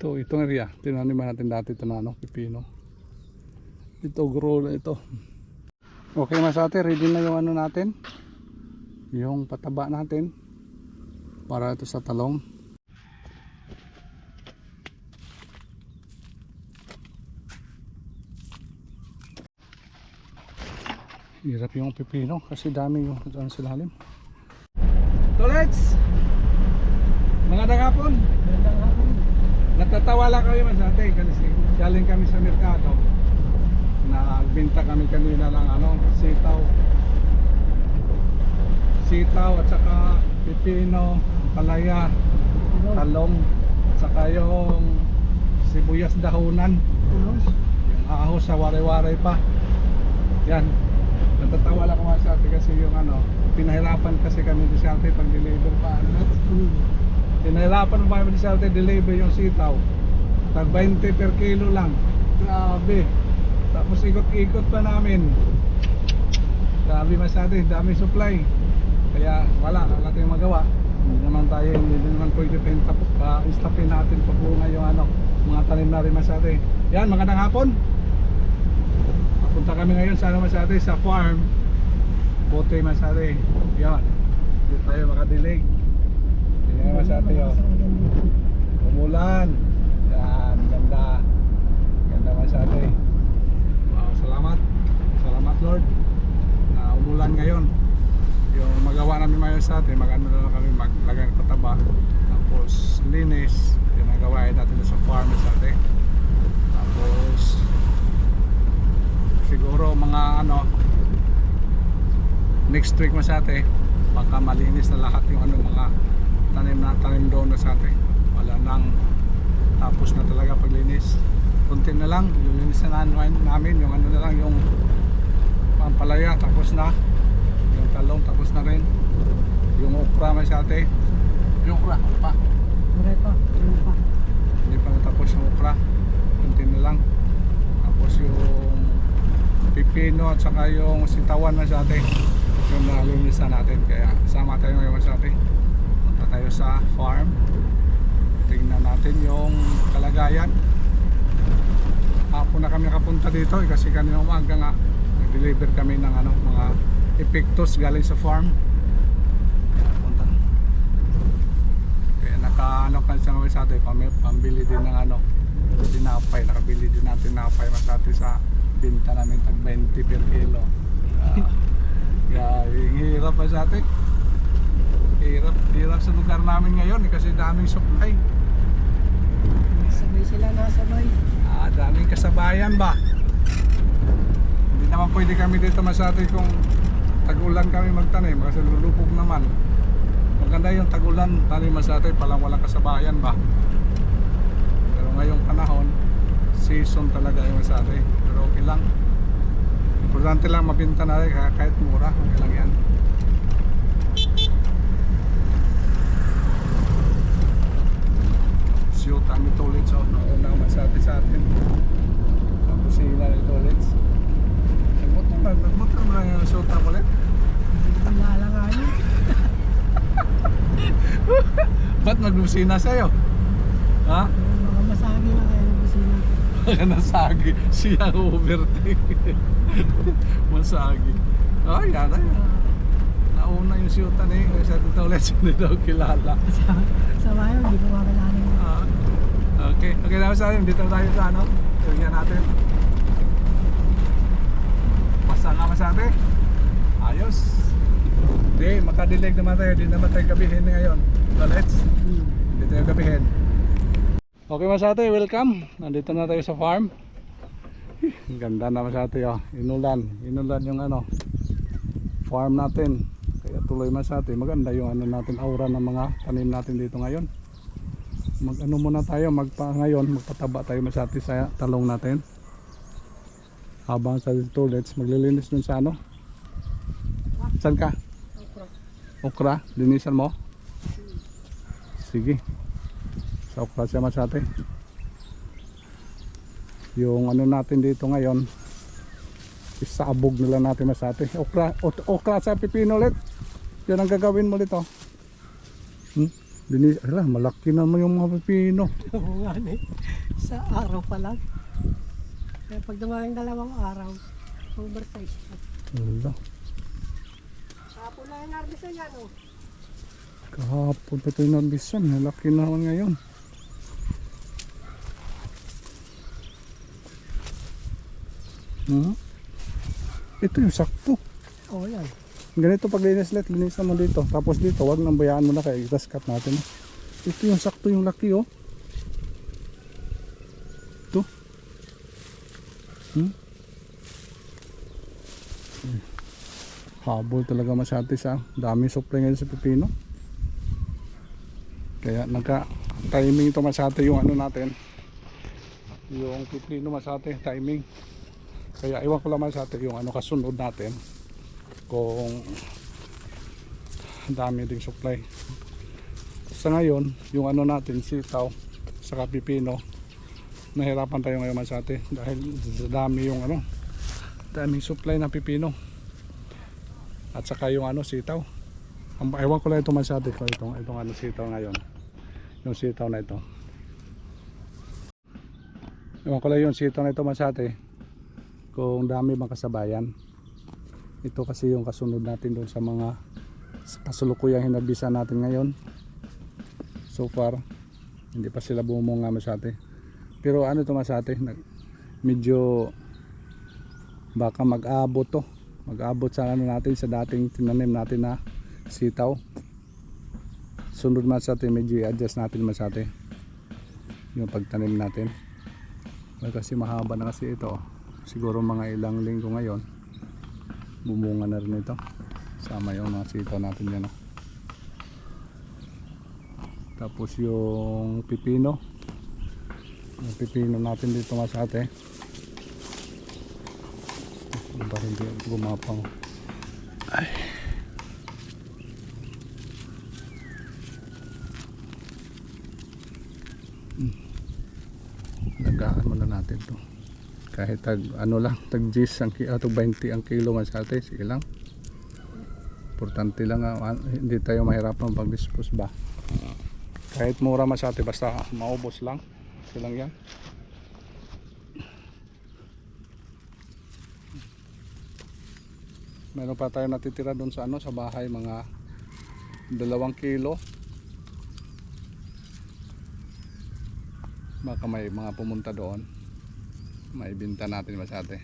Itong area, tinaniman natin dati ito na ano, pipino. Ito, grow ito. Okay masate, ready na yung ano natin. Yung pataba natin. Para ito sa talong. Hirap yung pipino kasi dami yung dyan sa lalim. Tolets! Magandang hapon! Natatawa lang kami masate kasi galing kami sa merkado. Nagbenta kami kanina ng ano, sitaw at saka pipino, palaya, talong, at saka yung sibuyas dahunan, yung ahos sa waray-waray pa. Yan, natatawa lang ako masate kasi yung ano, pinahirapan kasi kami di siyempre pag deliver pa ano. Pinahirapan pa kami di siyempre deliver yung sitaw, tag 20 per kilo lang, grabe. Tapos ikot-ikot pa namin, grabe masate, dami supply. Kaya wala tayong magawa. Hindi naman pwede stopin natin pabunga yung ano, mga tanim na rin masate. Yan, magandang hapon. Punta kami ngayon sa ano masate, sa farm Bote masate. Yan, hindi tayo makadilig. Yan masate yun. Umulan. Yan, ganda. Ganda masate. Wow, salamat Lord na umulan ngayon. Yung magawa namin ngayon sa atin, mag-ano na kami, maglagay ng pataba, tapos linis, yung nagawain natin sa farm sa atin. Tapos siguro mga ano, next week sa atin, baka malinis na lahat yung ano, mga tanim doon na sa atin. Wala nang, tapos na talaga paglinis. Kunti na lang, linis na namin, yung ano na lang, yung pampalaya, tapos na. Yung talong tapos na rin. Yung okra masyate. Yung okra pa. Hindi pa natapos yung okra. Kunti na lang. Tapos yung pipino at saka yung sitawan masyate. Yung nalinisan natin. Kaya sama tayo ngayon masyate. Punta tayo sa farm. Tingnan natin yung kalagayan. Hapon na kami nakapunta dito kasi kanina umaga nga nag-deliver kami ng ano, mga epictus galing sa farm. Punta. Kaya naka-ano ka siya ngayon sa atin, pambili din ng ano, tinapay. Nakabili din natin tinapay masati sa binta namin tag 20 per kilo. Kaya hirap pa sa atin. Hirap sa lugar namin ngayon kasi daming supply. Sabay sila nasabay. Daming kasabayan ba? Hindi naman pwede kami dito masati kung tag-ulan kami magtanim kasi lulubog naman. Maganda yung tag-ulan, tanim masate, palang walang kasabayan ba. Pero ngayong panahon, season talaga yung masate. Pero okay lang. Importante lang mabinta na rin kahit mura. Okay lang yan. Shoot ang itulits. So, nauna masate sa atin. Kapusina ng itulits. Nagmotor mo lang yung suta mo ulit? Wala lang ngayon. Ba't magbusina sa'yo? Ha? Mga masagi na kayo ng busina. Baka nasagi siya overtake. Masagi. Oh, yan ay. Nauna yung suta na yun. Sa dito ulit hindi daw kilala. Sa bayo, hindi ko makakalanin. Okay, okay naman sa atin. Dito tayo sa ano. Tingnan natin. Basta nga masabi. Ayos. Hindi, makadilig naman tayo. Hindi naman tayo gabihin ngayon. So let's. Hindi tayo gabihin. Okay masate, welcome. Nandito na tayo sa farm. Ang ganda na masate oh. Inulan yung ano, farm natin. Kaya tuloy masate. Maganda yung ano natin, aura ng mga tanim natin dito ngayon. Mag-ano muna tayo, ngayon magpataba tayo masate sa talong natin. Habang sa toilets, maglilinis dun sa ano? Saan ka? Okra. Linisan mo? Sige. Sa okra siya masate. Yung ano natin dito ngayon, isabog nila natin masate. Okra sa pipino ulit. Yan ang gagawin mo dito. Ala, malaki naman yung mga pipino. Oo nga eh. Sa araw pa lang. Kaya pag dumating 2 araw, oversize pa. Ala, Kapo na yung harvest yan oh. kahapon pa ito yung nabisan. Malaki naman ngayon. Ito yung sakto. Oo yan. Ganito pag linis linisan mo dito. Tapos dito, wag nang bayaan mo na kaya itas cut natin. Ito yung sakto yung laki oh. Ito. Habol talaga masyati sa dami supply ngayon sa pipino. Kaya nagka-timing ito masyati yung ano natin. Yung pipino masyati, timing. Kaya iwan ko lang masyati yung ano kasunod natin. Kung dami ding supply sa ngayon yung ano natin sitaw saka pipino nahirapan tayo ngayon masate dahil dami yung ano daming supply ng pipino at saka yung ano sitaw ewan ko lang ito masate ko itong ano sitaw ngayon yung sitaw na ito ewan ko lang yung sitaw na ito masate kung dami bang kasabayan. Ito kasi yung kasunod natin doon sa mga kasulukuyang hinabisa natin ngayon. So far, hindi pa sila bumunga masyate. Pero ano ito masyate? Medyo baka mag-abot to. Mag-abot sa ano natin sa dating tinanim natin na sitaw. Sunod masyate, medyo i-adjust natin masyate. Yung pagtanim natin. Kasi mahaba na kasi ito. Siguro mga ilang linggo ngayon. Bumunga na rin ito sama yung mga sitaw natin dyan tapos yung pipino natin dito masate ba hindi gumapang ay lagaan mo na natin to kahit tag ano lang tag 10 ang kilo 20 ang kilo man sa atin sige lang importante lang hindi tayo mahirapan pag dispose ba kahit mura man sa atin basta maubos lang sige lang yan meron pa tayo natitira doon sa ano sa bahay mga 2 kilo baka may mga pumunta doon maibenta natin masyate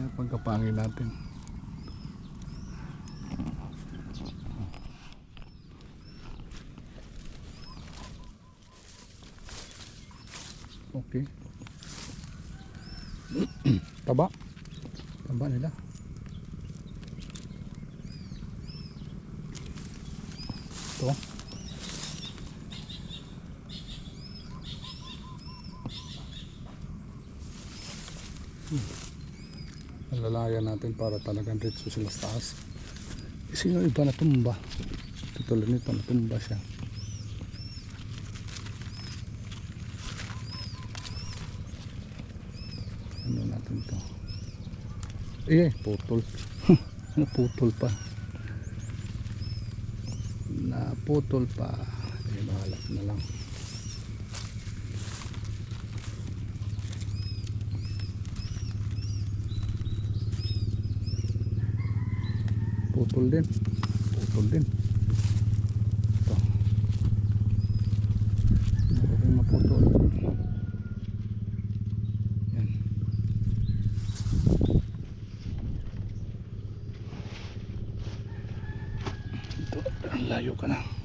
yan pagkapangin natin okay taba nila ito lalayan natin para talagang diretso sila sa taas kasi yung iba natumba tulad nito natumba siya ano natin to putol naputol pa bahala na lang putol din ito rin maputol yan ito ang layo ka na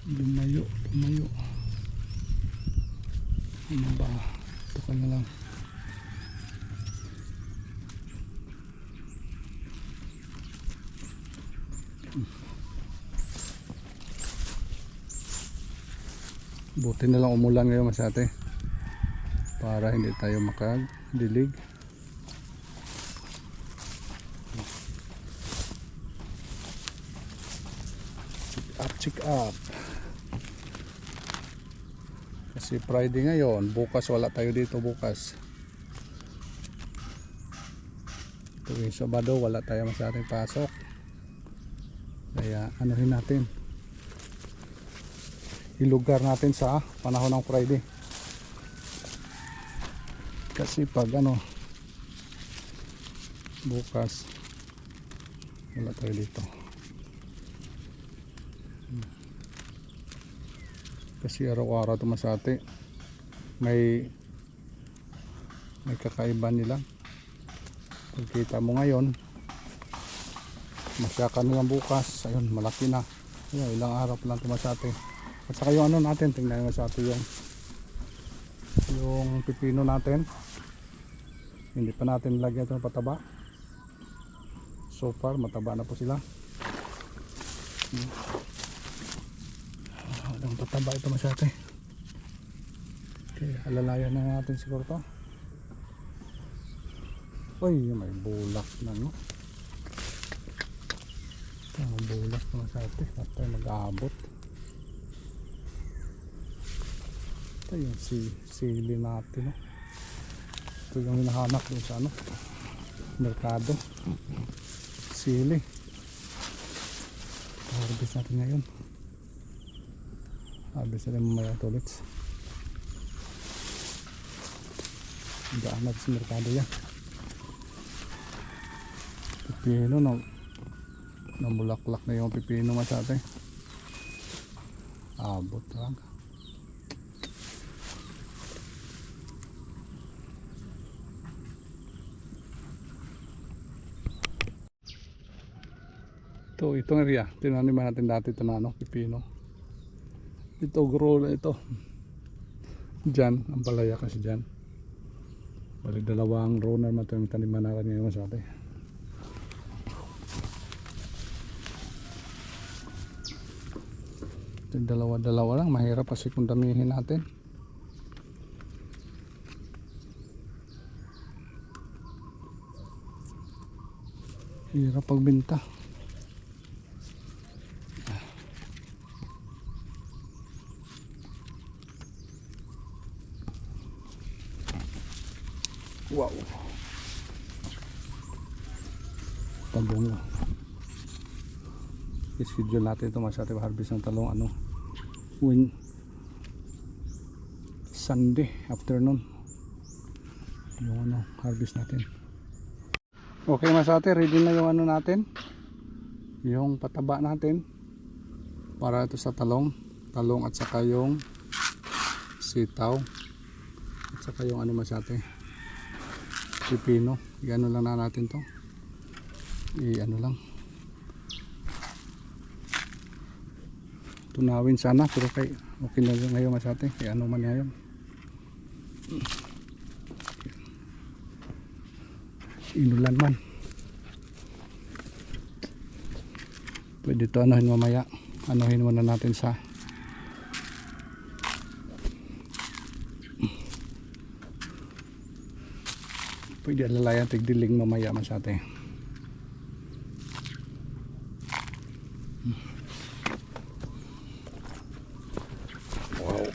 lumayo ano ba ito ka na lang buti na lang umulan ngayon masyate para hindi tayo dilig. Check up. Kasi Friday ngayon, bukas wala tayo dito bukas. Tuwing Sabado wala tayo masyadong pasok. Kaya anuhin natin. Ilugar natin sa panahon ng Friday. Kasi pag bukas wala tayo dito. Kasi araw-araw tumasate may kakaiba nila. Pagkita mo ngayon masyakan nila bukas, ayun malaki na. Ayun, ilang araw pa lang tumasate. At saka yung natin, tingnan mo sa atin yung pipino natin, hindi pa natin lagyan ito ng pataba. So far mataba na po sila. Walang pataba ito masyado. Okay, alalayan na natin siguro to. Uy, may bulak na no. Ito, may bulak na masyado. At tayo mag-aabot. Ito yung sili natin no. Ito yung hinahanap dun sa merkado. Sili. Harvest natin ngayon. Harvest natin mamaya ulit. Daan natin sa merkado yan. Pipino namulaklak na yung pipino masyado. Abot lang. Itong area, tinaniman natin dati ito na pipino. Ito grow ito. Diyan, ang palaya kasi diyan. Bali dalawang row na naman itong taniman natin ngayon sa atin. Ito dalawa lang, mahirap kasi kung damihin natin. Hirap pagbenta. Wow. Talong. I-schedule natin ito masyadong harvest ng talong Sunday afternoon. Yung harvest natin. Okay masate, ready na yung natin. Yung pataba natin para ito sa talong at saka yung sitaw at saka yung masate. Pipino, i-ano lang na natin to, tunawin sana pero okay na ngayon masyate, i-ano man ngayon, inulan man, pwede to anuhin mamaya, anuhin muna natin sa pwede alalayan tigdiling mamaya masyate. Wow.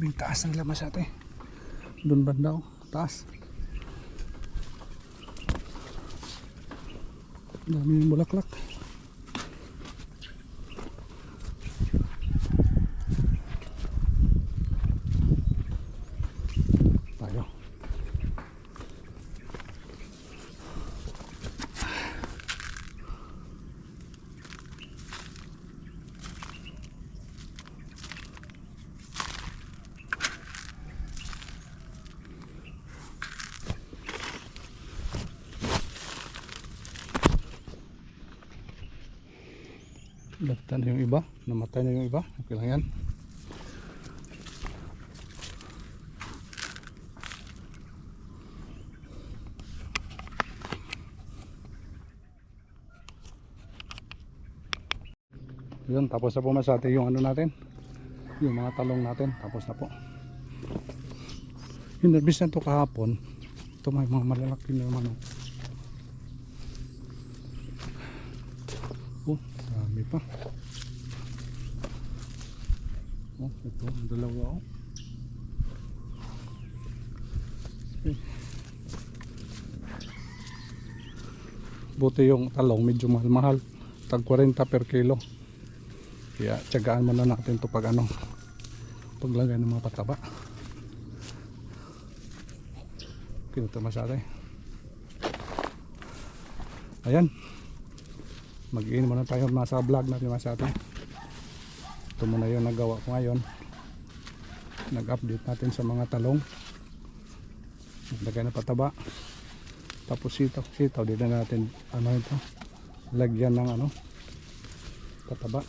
Daming taas ng lamas ate. Doon banda oh, taas. Daming bulaklak. Tayo. Lagtan na yung iba, namatay na yung iba, okay lang yan. Yun, tapos na po masate yung ano natin, yung mga talong natin, tapos na po. Hinarbis na ito kahapon, ito may mga malalaki na naman. Oh, dami pa. Oh, ito, dalawa oh. Okay. Buti yung talong, medyo mahal-mahal. Tag 40 per kilo. Kaya tiyagaan muna natin to pag ano, paglagay ng mga pataba. Kinuto masyado eh. Ayan. Mag-iin muna tayo nasa vlog natin masyado. Ito muna yung nagawa ko ngayon. Nag-update natin sa mga talong. Naglagay na pataba. Tapos sitaw dito natin ano ito, lagyan ng ano, pataba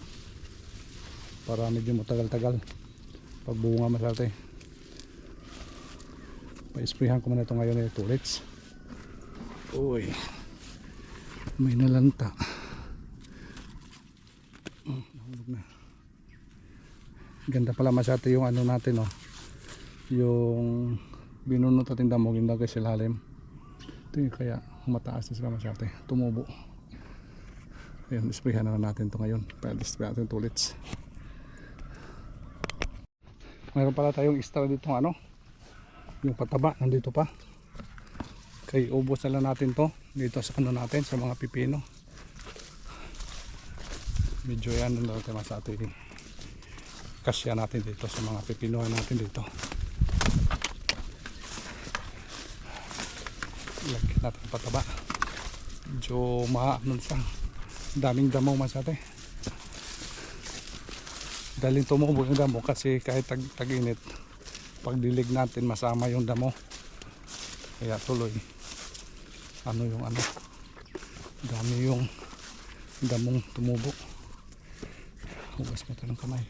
para medyo matagal-tagal pag bunga masyado. Pa-sprayhan ko muna ito ngayon ito ulit. Uy, may nalanta. Nahulog na. Ganda pala masyado yung ano natin oh, yung binunot natin damo, ginagay sa ilalim. Ito yung kaya mataas na sila masyado, tumubo. Ayan, isprayhan na natin ito ngayon. Pa-spray natin ito ulit. Mayroon pala tayong extra dito ano, yung pataba nandito pa. Kaya ubos na lang natin to dito sa ano natin, sa mga pipino. Medyo yan na natin masyado kasya natin dito sa mga pipinuhan natin dito. Lagyan natin pataba. Medyo maano siya, daming damo masyado. Daling tumubo yung damo kasi kahit tag-init, pagdilig natin masama yung damo. Kaya tuloy ano yung ano, dami yung damong tumubo. Hugas mo ito ng kamay.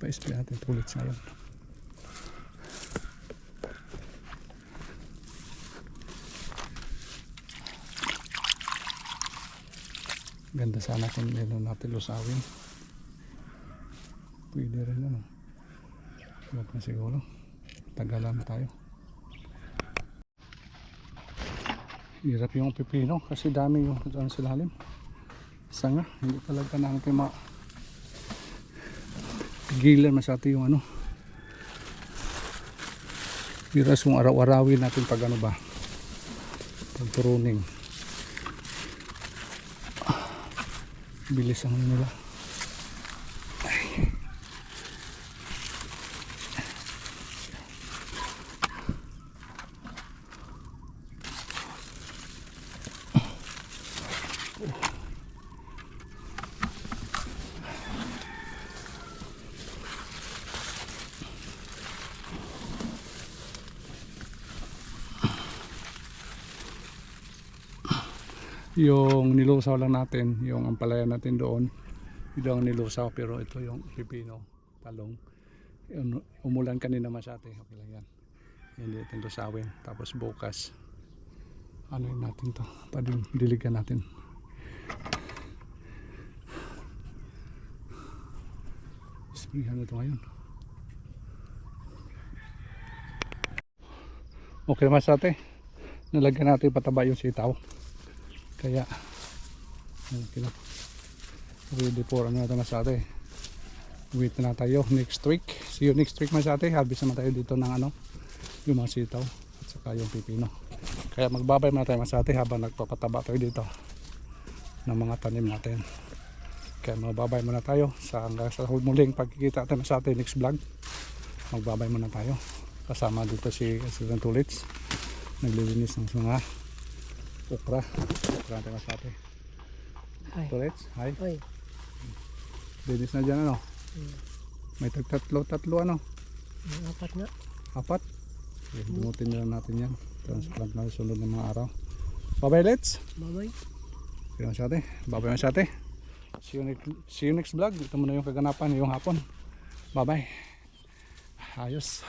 Pa-spray natin ulit ngayon. Ganda sana kung meron natin lusawin. Pwede rin ano. Huwag na siguro. Tagalan tayo. Hirap yung pipino kasi dami yung dyan sa lalim. Sanga, hindi talaga natin pigilan masyado yung ano. Piras kung araw-arawin natin pag ano ba, pag pruning. Bilis ang nila. Yung nilusaw lang natin, yung ampalaya natin doon, ito ang nilusaw, pero ito yung pipino, talong. Umulan kanina masyado, okay lang yan. Hindi natin lusawin. Tapos bukas, ano yun natin to, diligan natin. Isprihan na ito ngayon. Okay naman sa atin, nalagyan natin pataba yung sitaw. Kaya okay lang. ready for ano natin masate. Wait na tayo next week. See you next week masate. Harvest naman tayo dito ng ano, yung mga sitaw at saka yung pipino. Kaya magbabay muna tayo masate habang nagpapataba tayo dito ng mga tanim natin. Kaya magbabay muna tayo sa hanggang sa muling pagkikita natin masate next vlog. Magbabay muna tayo. Kasama dito si President Tulits. Naglilinis ng mga okra. Okra natin masate. Ay. Tulits, hi. Oy. Linis na dyan ano. May tatlo ano. Apat na. Apat. Dumutin na lang natin yan. Transplant na sunod ng mga araw. Bye bye let's. Bye-bye. Bye bye masyate. See you next vlog. Ito muna yung kaganapan yung hapon. Bye bye. Ayos.